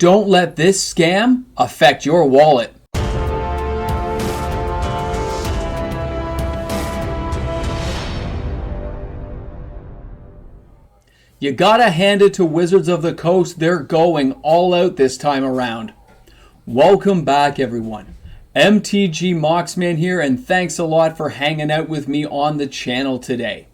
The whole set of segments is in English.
Don't let this scam affect your wallet. You gotta hand it to Wizards of the Coast. They're going all out this time around. Welcome back, everyone. MTG Moxman here, and thanks a lot for hanging out with me on the channel today.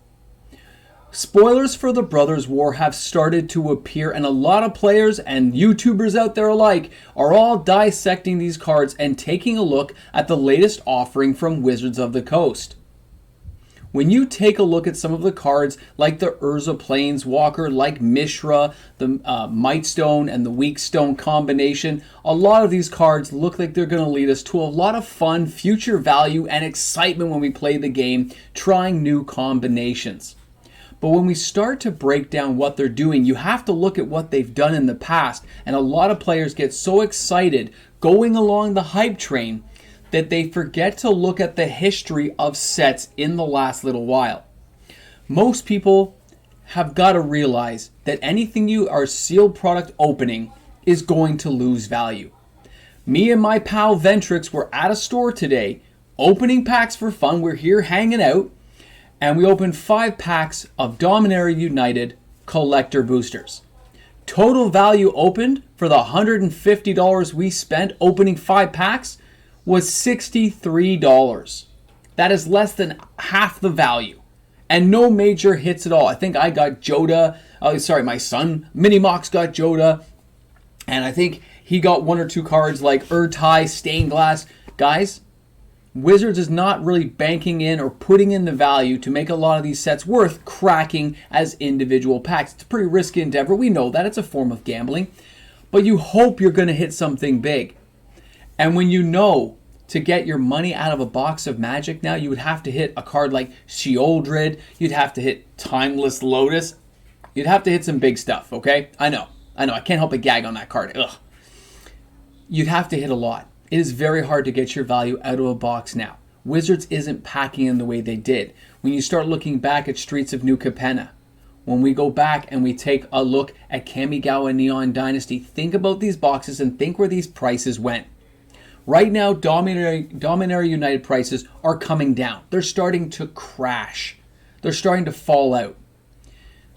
Spoilers for the Brothers War have started to appear, and a lot of players and YouTubers out there alike are all dissecting these cards and taking a look at the latest offering from Wizards of the Coast. When you take a look at some of the cards like the Urza Planeswalker, like Mishra, the Mightstone, and the Weakstone combination, a lot of these cards look like they're going to lead us to a lot of fun, future value, and excitement when we play the game, trying new combinations. But when we start to break down what they're doing, you have to look at what they've done in the past, and a lot of players get so excited going along the hype train that they forget to look at the history of sets in the last little while. Most people have got to realize that anything you are sealed product opening is going to lose value. Me and my pal Ventrix were at a store today, opening packs for fun. We're here hanging out, and we opened 5 packs of Dominaria United collector boosters. Total value opened for the $150 we spent opening 5 packs was $63. That is less than half the value. And no major hits at all. I think I got Joda. My son, Minimox got Joda. And I think he got 1 or 2 cards like Urtai, Stained Glass. Guys, Wizards is not really banking in or putting in the value to make a lot of these sets worth cracking as individual packs. It's a pretty risky endeavor. We know that. It's a form of gambling. But you hope you're going to hit something big. And when you know to get your money out of a box of Magic now, you would have to hit a card like Sheoldred. You'd have to hit Timeless Lotus. You'd have to hit some big stuff, okay? I know. I can't help but gag on that card. Ugh. You'd have to hit a lot. It is very hard to get your value out of a box now. Wizards isn't packing in the way they did. When you start looking back at Streets of New Capenna, when we go back and we take a look at Kamigawa Neon Dynasty, think about these boxes and think where these prices went. Right now, Dominaria United prices are coming down. They're starting to crash. They're starting to fall out.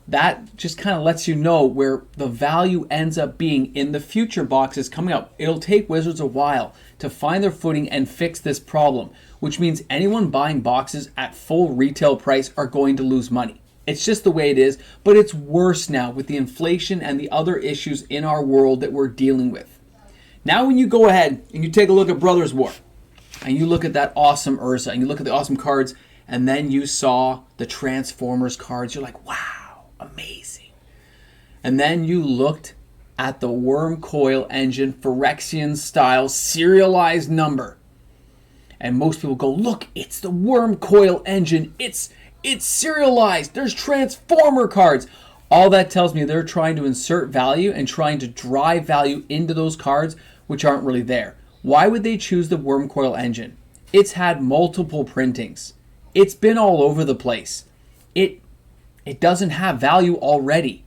That just kind of lets you know where the value ends up being in the future boxes coming up. It'll take Wizards a while to find their footing and fix this problem, which means anyone buying boxes at full retail price are going to lose money. It's just the way it is, but it's worse now with the inflation and the other issues in our world that we're dealing with. Now when you go ahead and you take a look at Brothers War, and you look at that awesome Urza, and you look at the awesome cards, and then you saw the Transformers cards, you're like, wow, amazing. And then you looked at the Worm Coil engine, Phyrexian style, serialized number. And most people go, look, it's the Worm Coil engine. It's serialized. There's Transformer cards. All that tells me they're trying to insert value and trying to drive value into those cards which aren't really there. Why would they choose the Worm Coil engine? It's had multiple printings. It's been all over the place. It doesn't have value already.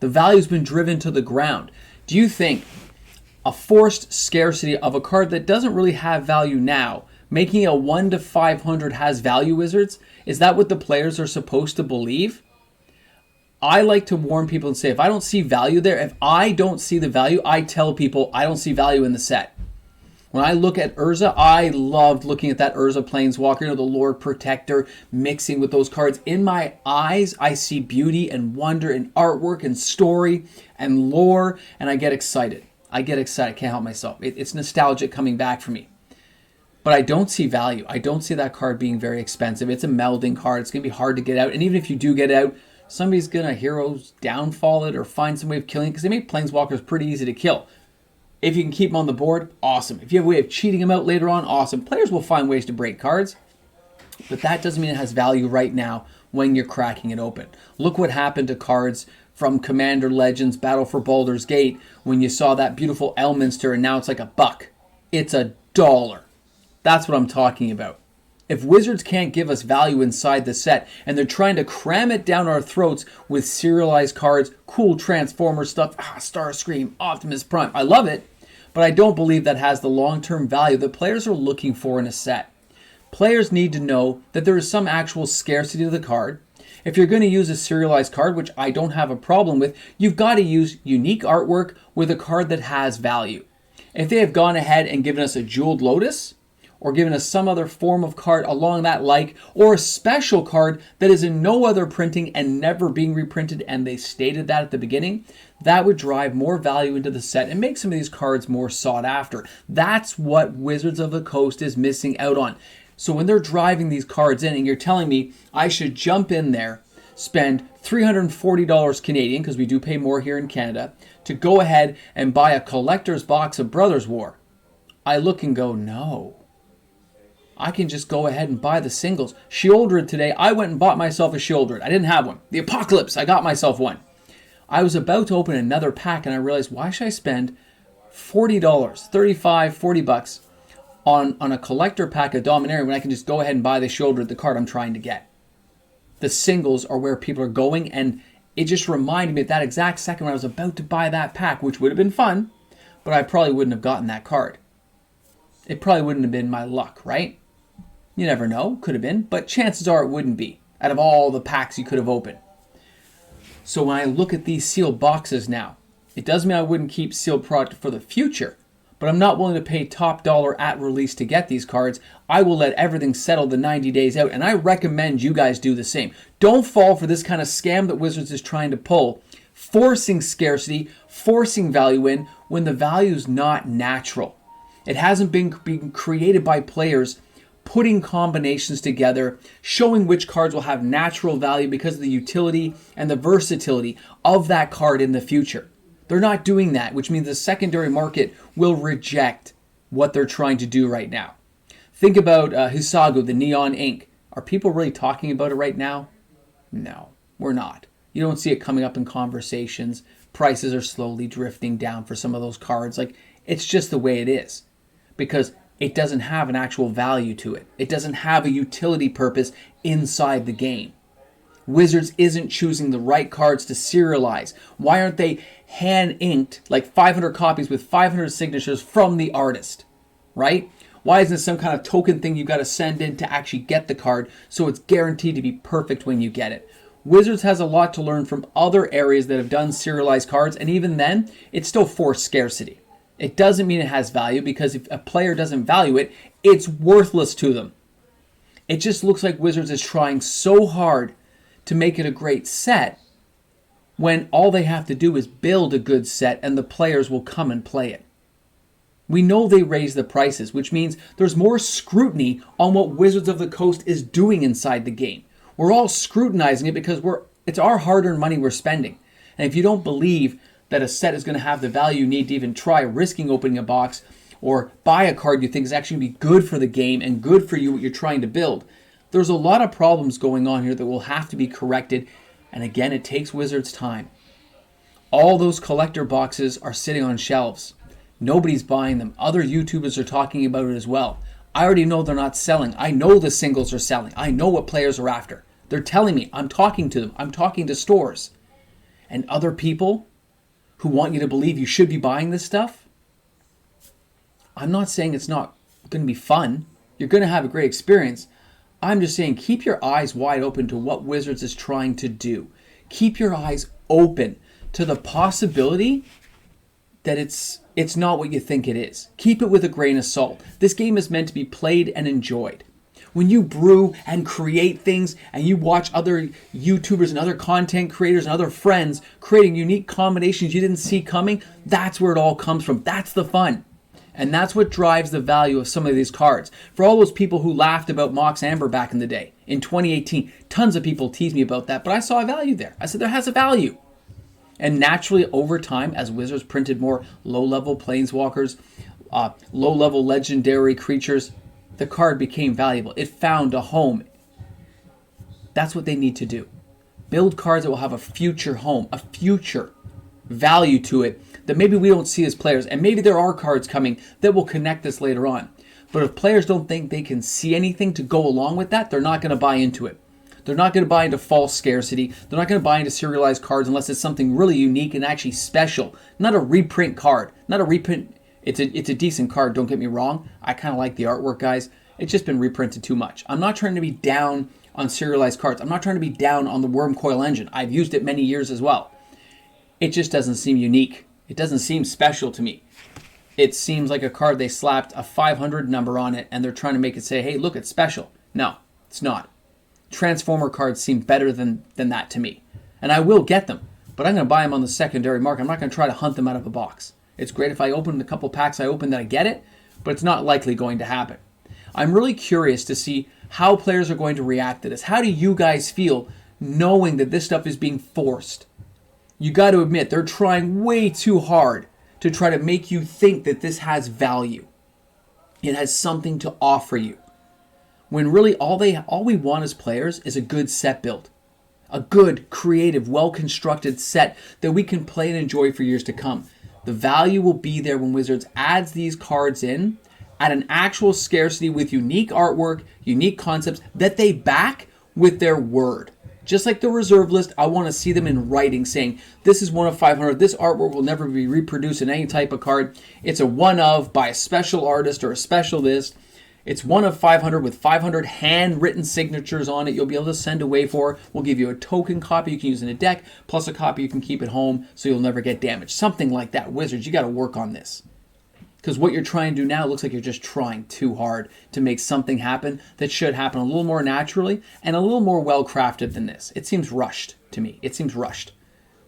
The value's been driven to the ground. Do you think a forced scarcity of a card that doesn't really have value now, making a 1 to 500 has value, Wizards? Is that what the players are supposed to believe? I like to warn people and say, if I don't see value there, if I don't see the value, I tell people I don't see value in the set. When I look at Urza, I loved looking at that Urza Planeswalker, the Lord Protector, mixing with those cards. In my eyes, I see beauty and wonder and artwork and story and lore, and I get excited. I can't help myself. It's nostalgic coming back for me. But I don't see value. I don't see that card being very expensive. It's a melding card. It's going to be hard to get out. And even if you do get out, somebody's going to heroes downfall it or find some way of killing it, because they make Planeswalkers pretty easy to kill. If you can keep them on the board, awesome. If you have a way of cheating them out later on, awesome. Players will find ways to break cards, but that doesn't mean it has value right now when you're cracking it open. Look what happened to cards from Commander Legends Battle for Baldur's Gate when you saw that beautiful Elminster and now it's like $1. It's $1. That's what I'm talking about. If Wizards can't give us value inside the set and they're trying to cram it down our throats with serialized cards, cool Transformer stuff, Starscream, Optimus Prime, I love it, but I don't believe that has the long-term value that players are looking for in a set. Players need to know that there is some actual scarcity to the card. If you're going to use a serialized card, which I don't have a problem with, you've got to use unique artwork with a card that has value. If they have gone ahead and given us a Jeweled Lotus, or given us some other form of card along that like, or a special card that is in no other printing and never being reprinted, and they stated that at the beginning, that would drive more value into the set and make some of these cards more sought after. That's what Wizards of the Coast is missing out on. So when they're driving these cards in and you're telling me I should jump in there, spend $340 Canadian, because we do pay more here in Canada, to go ahead and buy a collector's box of Brothers War, I look and go, no. I can just go ahead and buy the singles. Shieldred today, I went and bought myself a Shieldred. I didn't have one. The Apocalypse, I got myself one. I was about to open another pack and I realized, why should I spend $40, $35, $40 on a collector pack of Dominaria when I can just go ahead and buy the Shieldred, the card I'm trying to get? The singles are where people are going, and it just reminded me at that exact second when I was about to buy that pack, which would have been fun, but I probably wouldn't have gotten that card. It probably wouldn't have been my luck, right? You never know, could have been, but chances are it wouldn't be, out of all the packs you could have opened. So when I look at these sealed boxes now, it doesn't mean I wouldn't keep sealed product for the future, but I'm not willing to pay top dollar at release to get these cards. I will let everything settle the 90 days out, and I recommend you guys do the same. Don't fall for this kind of scam that Wizards is trying to pull, forcing scarcity, forcing value in, when the value is not natural. It hasn't been created by players putting combinations together, showing which cards will have natural value because of the utility and the versatility of that card in the future. They're not doing that, which means the secondary market will reject what they're trying to do right now. Think about Hisago, the Neon Ink. Are people really talking about it right now? No, we're not. You don't see it coming up in conversations. Prices are slowly drifting down for some of those cards. Like, it's just the way it is, because it doesn't have an actual value to it. It doesn't have a utility purpose inside the game. Wizards isn't choosing the right cards to serialize. Why aren't they hand-inked, like 500 copies with 500 signatures from the artist, right? Why isn't it some kind of token thing you've got to send in to actually get the card so it's guaranteed to be perfect when you get it? Wizards has a lot to learn from other areas that have done serialized cards, and even then, it's still forced scarcity. It doesn't mean it has value, because if a player doesn't value it, it's worthless to them. It just looks like Wizards is trying so hard to make it a great set when all they have to do is build a good set and the players will come and play it. We know they raise the prices, which means there's more scrutiny on what Wizards of the Coast is doing inside the game. We're all scrutinizing it because it's our hard-earned money we're spending. And if you don't believe that a set is going to have the value you need to even try risking opening a box or buy a card you think is actually going to be good for the game and good for you, what you're trying to build, there's a lot of problems going on here that will have to be corrected. And again, it takes Wizards time. All those collector boxes are sitting on shelves. Nobody's buying them. Other YouTubers are talking about it as well. I already know they're not selling. I know the singles are selling. I know what players are after. They're telling me. I'm talking to them. I'm talking to stores. And other people who want you to believe you should be buying this stuff, I'm not saying it's not going to be fun. You're going to have a great experience. I'm just saying keep your eyes wide open to what Wizards is trying to do. Keep your eyes open to the possibility that it's not what you think it is. Keep it with a grain of salt. This game is meant to be played and enjoyed. When you brew and create things and you watch other YouTubers and other content creators and other friends creating unique combinations you didn't see coming, that's where it all comes from. That's the fun. And that's what drives the value of some of these cards. For all those people who laughed about Mox Amber back in the day, in 2018, tons of people teased me about that, but I saw a value there. I said there has a value. And naturally, over time, as Wizards printed more low-level planeswalkers, low-level legendary creatures, the card became valuable. It found a home. That's what they need to do. Build cards that will have a future home, a future value to it that maybe we don't see as players. And maybe there are cards coming that will connect this later on. But if players don't think they can see anything to go along with that, they're not going to buy into it. They're not going to buy into false scarcity. They're not going to buy into serialized cards unless it's something really unique and actually special. Not a reprint card. Not a reprint. It's a decent card, don't get me wrong. I kind of like the artwork, guys. It's just been reprinted too much. I'm not trying to be down on serialized cards. I'm not trying to be down on the Worm Coil engine. I've used it many years as well. It just doesn't seem unique. It doesn't seem special to me. It seems like a card they slapped a 500 number on it and they're trying to make it say, hey, look, it's special. No, it's not. Transformer cards seem better than that to me. And I will get them, but I'm going to buy them on the secondary market. I'm not going to try to hunt them out of a box. It's great if I open the couple packs I open that I get it, but it's not likely going to happen. I'm really curious to see how players are going to react to this. How do you guys feel knowing that this stuff is being forced? You got to admit, they're trying way too hard to try to make you think that this has value. It has something to offer you. When really all we want as players is a good set build. A good, creative, well-constructed set that we can play and enjoy for years to come. The value will be there when Wizards adds these cards in at an actual scarcity with unique artwork, unique concepts that they back with their word. Just like the reserve list, I want to see them in writing saying, this is one of 500, this artwork will never be reproduced in any type of card. It's a one of by a special artist or a special list. It's one of 500 with 500 handwritten signatures on it you'll be able to send away for. We'll give you a token copy you can use in a deck, plus a copy you can keep at home so you'll never get damaged. Something like that. Wizards, you got to work on this. Because what you're trying to do now looks like you're just trying too hard to make something happen that should happen a little more naturally and a little more well-crafted than this. It seems rushed to me. It seems rushed.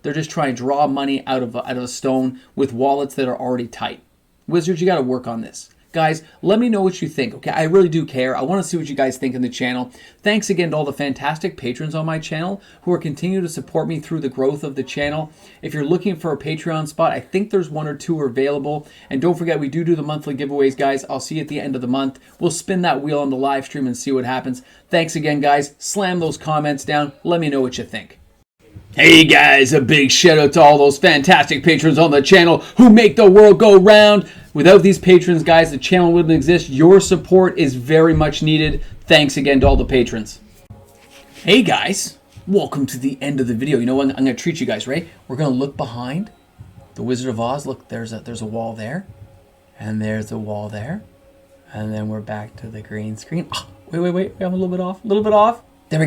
They're just trying to draw money out of a stone with wallets that are already tight. Wizards, you got to work on this. Guys, let me know what you think, okay? I really do care. I want to see what you guys think in the channel. Thanks again to all the fantastic patrons on my channel who are continuing to support me through the growth of the channel. If you're looking for a Patreon spot, I think there's one or two available. And don't forget, we do the monthly giveaways, guys. I'll see you at the end of the month. We'll spin that wheel on the live stream and see what happens. Thanks again, guys. Slam those comments down. Let me know what you think. Hey guys, a big shout out to all those fantastic patrons on the channel who make the world go round. Without these patrons, guys, the channel wouldn't exist. Your support is very much needed. Thanks again to all the patrons. Hey guys, welcome to the end of the video. You know what? I'm going to treat you guys, right? We're going to look behind the Wizard of Oz. Look, there's a wall there. And there's a wall there. And then we're back to the green screen. Oh, wait. I'm a little bit off. There we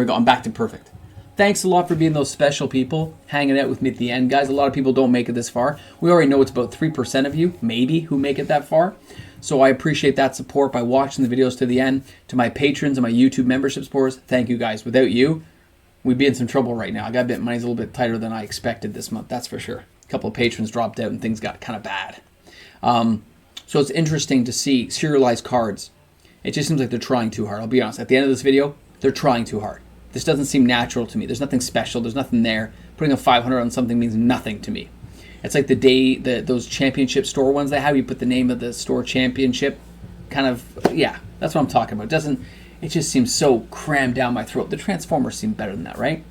go. I'm back to perfect. Thanks a lot for being those special people hanging out with me at the end, guys. A lot of people don't make it this far. We already know it's about 3% of you, maybe, who make it that far. So I appreciate that support by watching the videos to the end. To my patrons and my YouTube membership supporters, thank you, guys. Without you, we'd be in some trouble right now. I got a bit, money's a little bit tighter than I expected this month, that's for sure. A couple of patrons dropped out and things got kind of bad. So it's interesting to see serialized cards. It just seems like they're trying too hard. I'll be honest. At the end of this video, they're trying too hard. This doesn't seem natural to me. There's nothing special. There's nothing there. Putting a 500 on something means nothing to me. It's like those championship store ones they have. You put the name of the store championship. Kind of, yeah, that's what I'm talking about. It just seems so crammed down my throat. The Transformers seem better than that, right?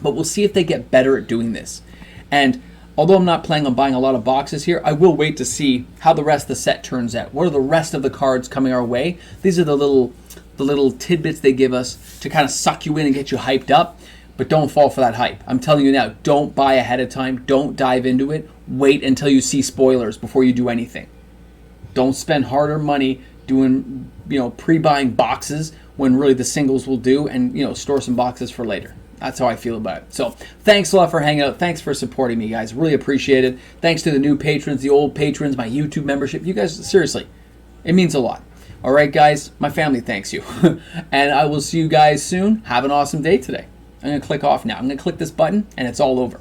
But we'll see if they get better at doing this. And although I'm not planning on buying a lot of boxes here, I will wait to see how the rest of the set turns out. What are the rest of the cards coming our way? These are the little tidbits they give us to kind of suck you in and get you hyped up, but don't fall for that hype. I'm telling you now, don't buy ahead of time. Don't dive into it. Wait until you see spoilers before you do anything. Don't spend hard-earned money doing, pre-buying boxes when really the singles will do, and, store some boxes for later. That's how I feel about it. So thanks a lot for hanging out. Thanks for supporting me, guys. Really appreciate it. Thanks to the new patrons, the old patrons, my YouTube membership. You guys, seriously, it means a lot. All right, guys, my family thanks you. And I will see you guys soon. Have an awesome day today. I'm going to click off now. I'm going to click this button, and it's all over.